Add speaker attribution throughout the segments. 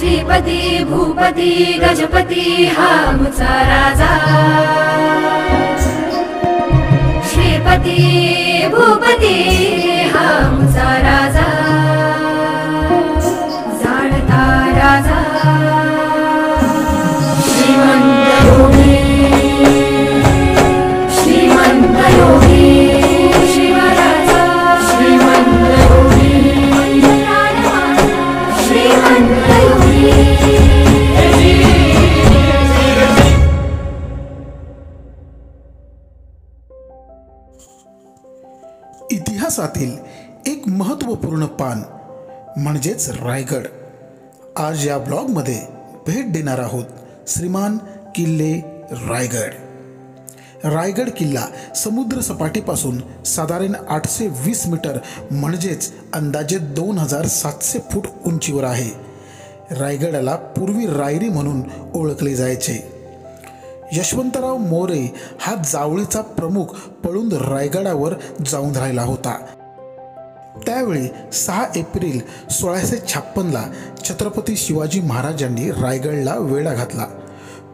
Speaker 1: श्रीपती भूपती गजपती हा आमचा राजा श्रीपती भूपती हा आमचा राजा जाणता राजा श्रीमंत योगी श्रीमंत योगी शिवराजा श्रीमंत योगी श्रीमंत योगी।
Speaker 2: इतिहासातील एक महत्त्वपूर्ण पान म्हणजेच रायगड। आज या ब्लॉगमध्ये भेट देणार आहोत श्रीमान किल्ले रायगड। रायगड किल्ला समुद्र सपाटीपासून साधारण 820 मीटर म्हणजेच अंदाजे 2700 फूट उंचीवर आहे। रायगडाला पूर्वी रायरी म्हणून ओळखले जायचे। यशवंतराव मोरे हा जावळीचा प्रमुख पळून रायगडावर जाऊन राहिला होता। त्यावेळी 6 एप्रिल 1656ला छत्रपती शिवाजी महाराजांनी रायगडला वेढा घातला।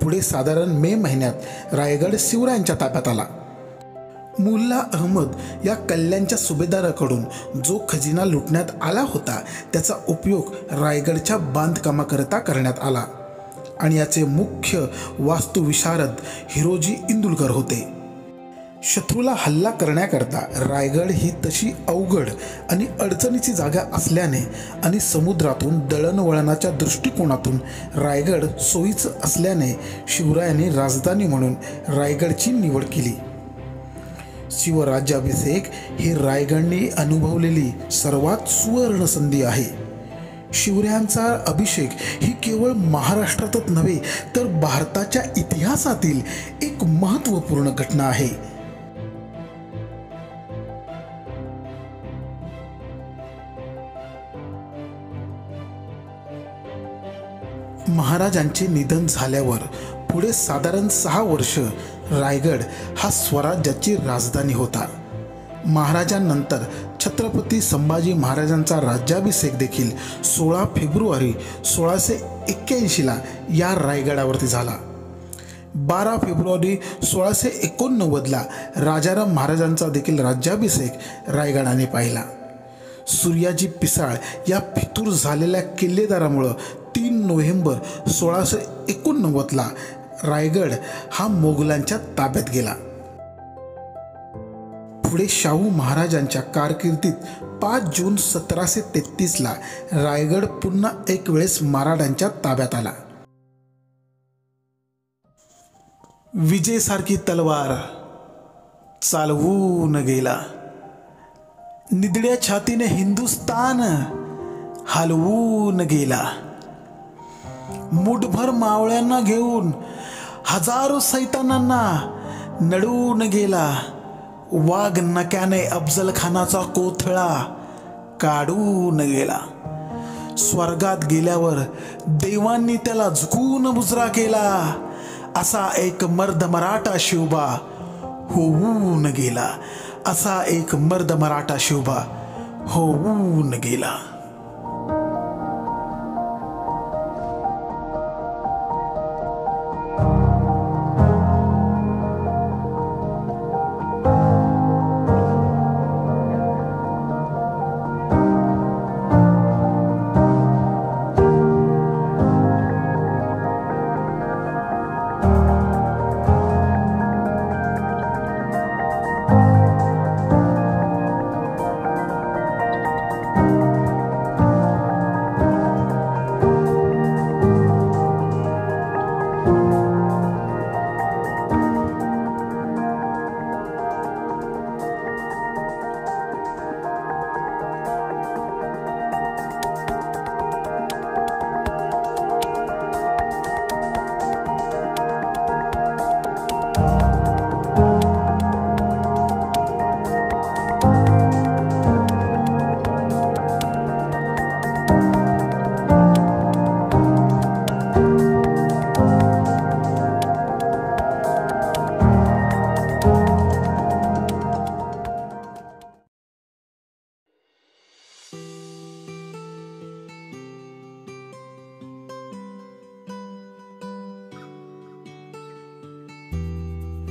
Speaker 2: पुढे साधारण मे महिन्यात रायगड शिवरायांच्या ताब्यात आला। मुल्ला अहमद या कल्याणच्या सुभेदाराकडून जो खजिना लुटण्यात आला होता त्याचा उपयोग रायगडच्या बांधकामाकरता करण्यात आला आणि याचे मुख्य वास्तुविशारद हिरोजी इंदुलकर होते। शत्रूला हल्ला करण्याकरता रायगड ही तशी अवघड आणि अडचणीची जागा असल्याने आणि समुद्रातून दळणवळणाच्या दृष्टिकोनातून रायगड सोयीचं असल्याने शिवरायांनी राजधानी म्हणून रायगडची निवड केली। शिवराज्याभिषेक ही रायगडने अनुभवलेली सर्वात सुवर्ण संधी आहे। शिवरायांचा अभिषेक ही केवळ महाराष्ट्रातच नव्हे तर भारताच्या इतिहासातील एक महत्त्वपूर्ण घटना आहे। महाराजांचे निधन झाल्यावर पुढे साधारण 6 वर्ष रायगड हा स्वराज्याची राजधानी होता। महाराजांनंतर छत्रपती संभाजी महाराजांचा राज्याभिषेक देखील 16 फेब्रुवारी 1681ला या रायगडावरती झाला। 12 फेब्रुवारी 1689ला राजाराम महाराजांचा देखील राज्याभिषेक रायगडाने पाहिला। सूर्याजी पिसाळ या फितूर झालेल्या किल्लेदारामुळे 3 नोव्हेंबर 1689ला रायगड हा मोगलांच्या ताब्यात गेला। पुढे शाहू महाराजांच्या कारकिर्दीत 5 जून 1733ला रायगड पुन्हा एक वेळेस मराठ्यांच्या ताब्यात आला। विजेसारखी तलवार चालवून गेला, निधड्या छातीने हिंदुस्तान हलवून गेला। मुठभर मावळ्यांना घेऊन हजारो सैतानांना नडून गेला। वाघ नक्याने अफजल खानाचा कोथळा काढून गेला। स्वर्गात गेल्यावर देवांनी त्याला झुकून मुजरा केला। असा एक मर्द मराठा शिवबा होऊन गेला, असा एक मर्द मराठा शिवबा होऊन गेला।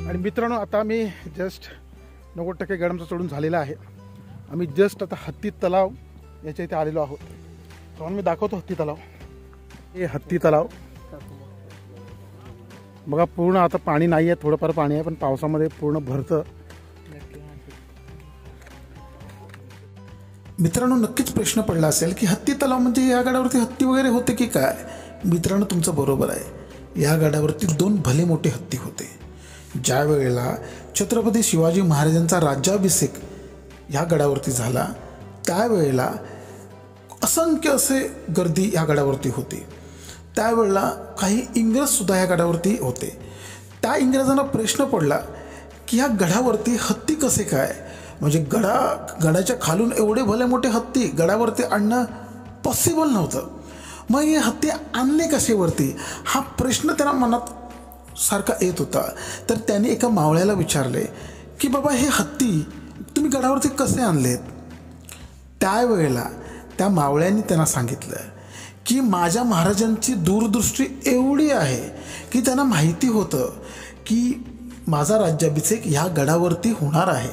Speaker 2: आणि मित्रांनो, आता आम्ही जस्ट 90% गडांचा चढून झालेला आहे. आम्ही जस्ट आता हत्ती तलाव याच्या इथे आलेलो आहोत. तर मी दाखवतो हत्ती तलाव. हे हत्ती तलाव बघा, पूर्ण आता पाणी नाही आहे, थोडंफार पाणी आहे, पण पावसामध्ये पूर्ण भरतं. मित्रांनो, नक्कीच प्रश्न पडला असेल की हत्ती तलाव म्हणजे या गडावरती हत्ती वगैरे होते की काय. मित्रांनो, तुमचं बरोबर आहे. या गडावरती 2 भले मोठे हत्ती होते. ज्या वेळेला छत्रपती शिवाजी महाराजांचा राज्याभिषेक या गडावरती झाला, त्यावेळेला असंख्य असे गर्दी या गडावरती होती. त्यावेळेला काही इंग्रजसुद्धा या गडावरती होते. त्या इंग्रजांना प्रश्न पडला की या गडावरती हत्ती कसे काय, म्हणजे गडाच्या खालून एवढे भले मोठे हत्ती गडावरती आणणं पॉसिबल नव्हतं. मग हे हत्ती आणले कसे वरती, हा प्रश्न त्यांना मनात सारखा येत होता. तर त्यांनी एका मावळ्याला विचारले की बाबा, हे हत्ती तुम्ही गडावरती कसे आणलेत. त्यावेळेला त्या मावळ्यांनी त्यांना सांगितलं की माझ्या महाराजांची दूरदृष्टी एवढी आहे की त्यांना माहिती होतं की माझा राज्याभिषेक ह्या गडावरती होणार आहे.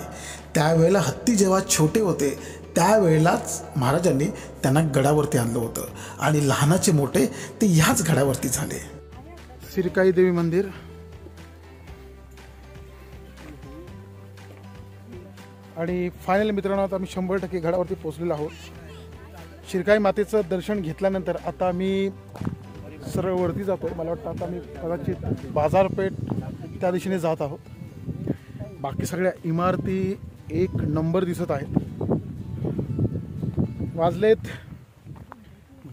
Speaker 2: त्यावेळेला हत्ती जेव्हा छोटे होते त्यावेळेलाच महाराजांनी त्यांना गडावरती आणलं होतं आणि लहानाचे मोठे ते ह्याच गडावरती झाले. सिरकाई देवी मंदिर. आणि फायनल मित्रांनो, आता आम्ही 100% गडावरती पोहोचलेलो आहोत. शिरकाई मातेचं दर्शन घेतल्यानंतर आता आम्ही सरळ वरती जातो. मला वाटतं आता आम्ही कदाचित बाजारपेठ त्या दिशेने जात आहोत. बाकी सगळ्या इमारती एक नंबर दिसत आहेत. वाजलेत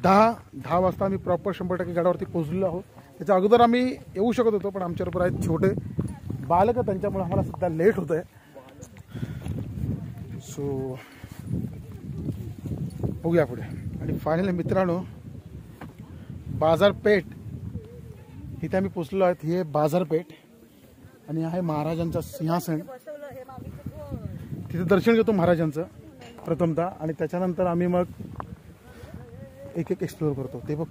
Speaker 2: 10 वाजता आम्ही प्रॉपर 100% गडावरती पोहोचलेलो आहोत. त्याच्या अगोदर आम्ही येऊ शकत होतो, पण आमच्याबरोबर आहेत छोटे बालक, त्यांच्यामुळे आम्हाला सुद्धा लेट होत आहे. सो बघूया पुढे. आणि फायनली मित्रांनो, बाजारपेठ इथे आम्ही पोचलो आहेत. ही आहे बाजारपेठ आणि आहे महाराजांचा सिंहासन. तिथे दर्शन घेतो महाराजांचं प्रथमतः, आणि त्याच्यानंतर आम्ही मग एक एक्सप्लोर करतो. ते बघ,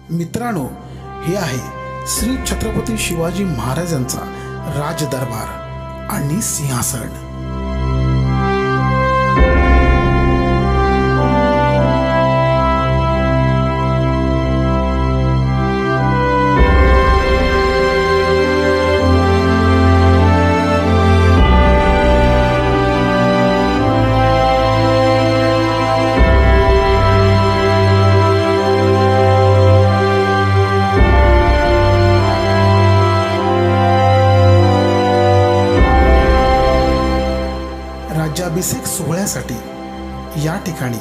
Speaker 2: मित्रांनो, हे आहे श्री छत्रपती शिवाजी महाराजांचा राजदरबार आणि सिंहासन. राज्याभिषेक सोहळ्यासाठी या ठिकाणी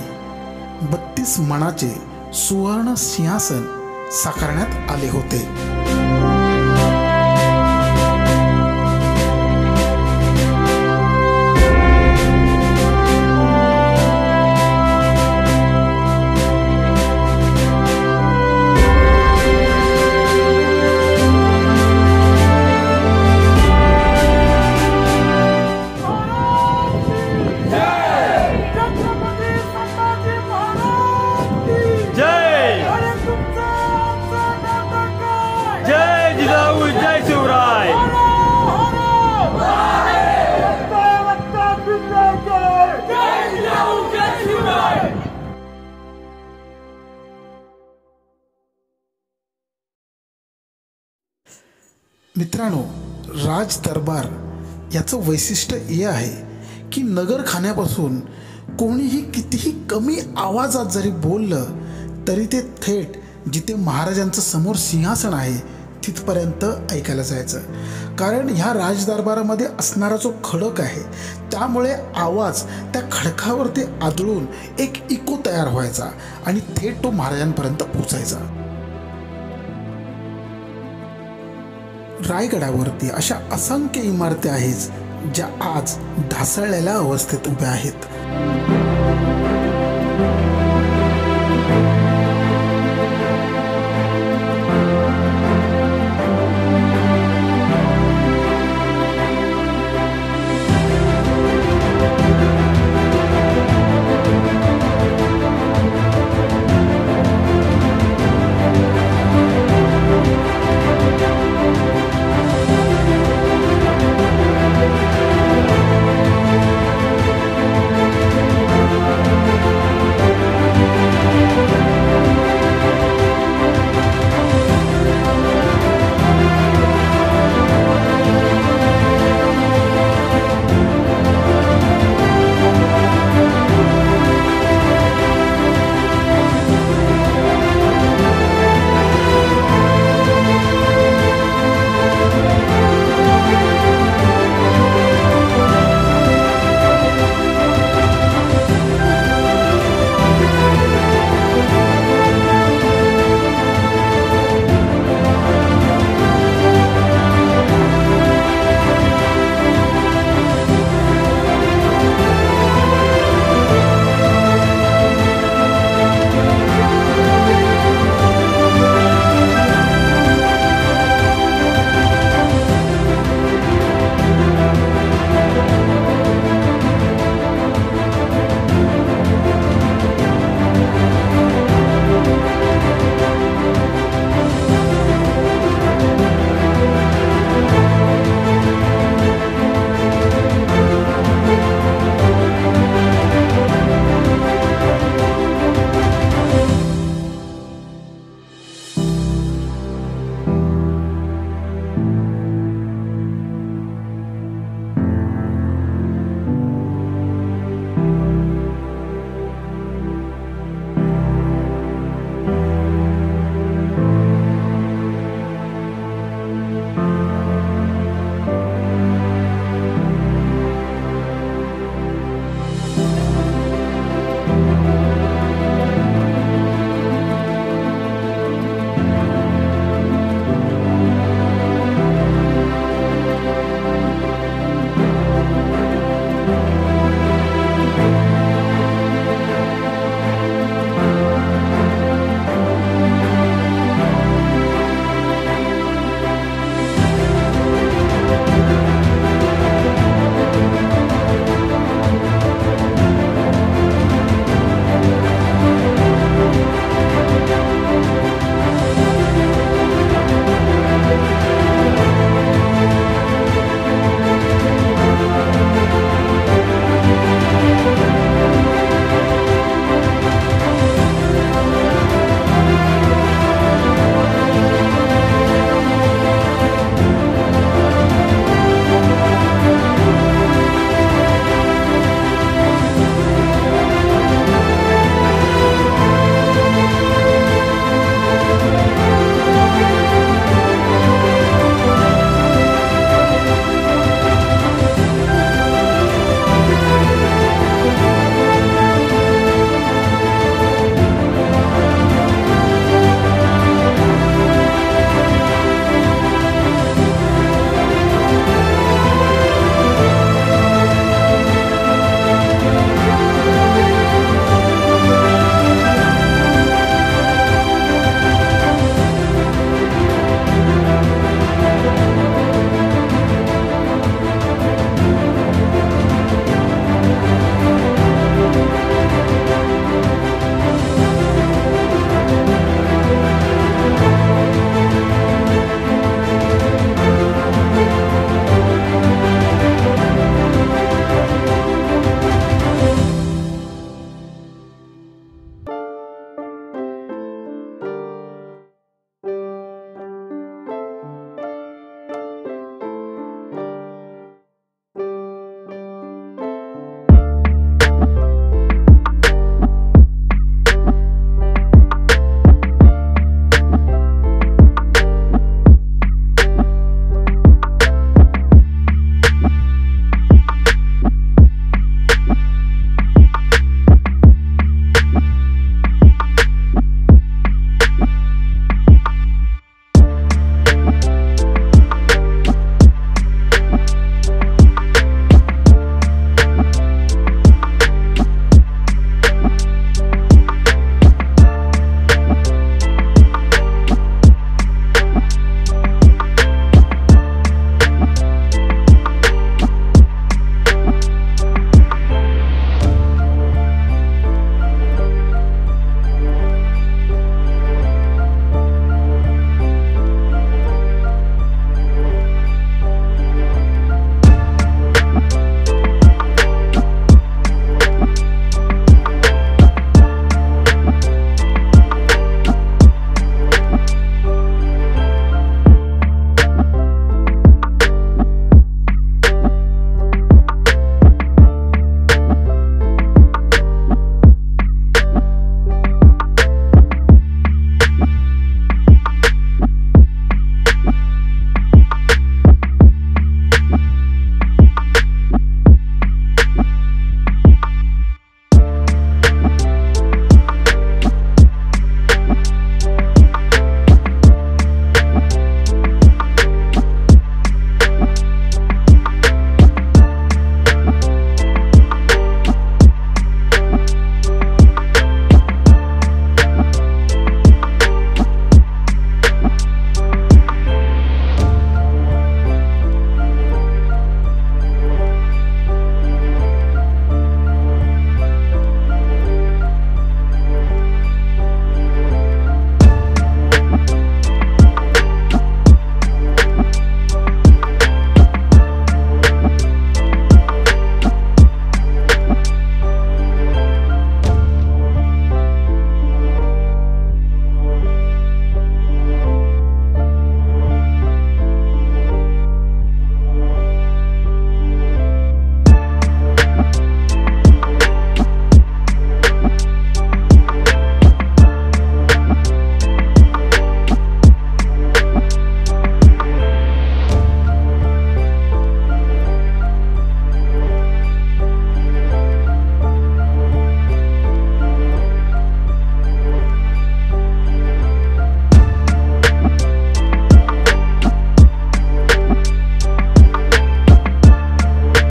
Speaker 2: 32 मानाचे सुवर्ण सिंहासन साकारण्यात आले होते. मित्रांनो, राज दरबार याचं वैशिष्ट्य हे आहे की नगरखान्यापासून कोणीही कितीही कमी आवाजात जरी बोललं तरी ते थेट जिथे महाराजांचं समोर सिंहासन आहे तिथपर्यंत ऐकायला जायचं. कारण ह्या राजदरबारामध्ये असणारा जो खडक आहे त्यामुळे आवाज त्या खडकावरती आदळून एक इको तयार व्हायचा आणि थेट तो महाराजांपर्यंत पोचायचा. रायगडावरती अशा असंख्य इमारती आहेत ज्या आज ढासळलेल्या अवस्थेत उभ्या आहेत.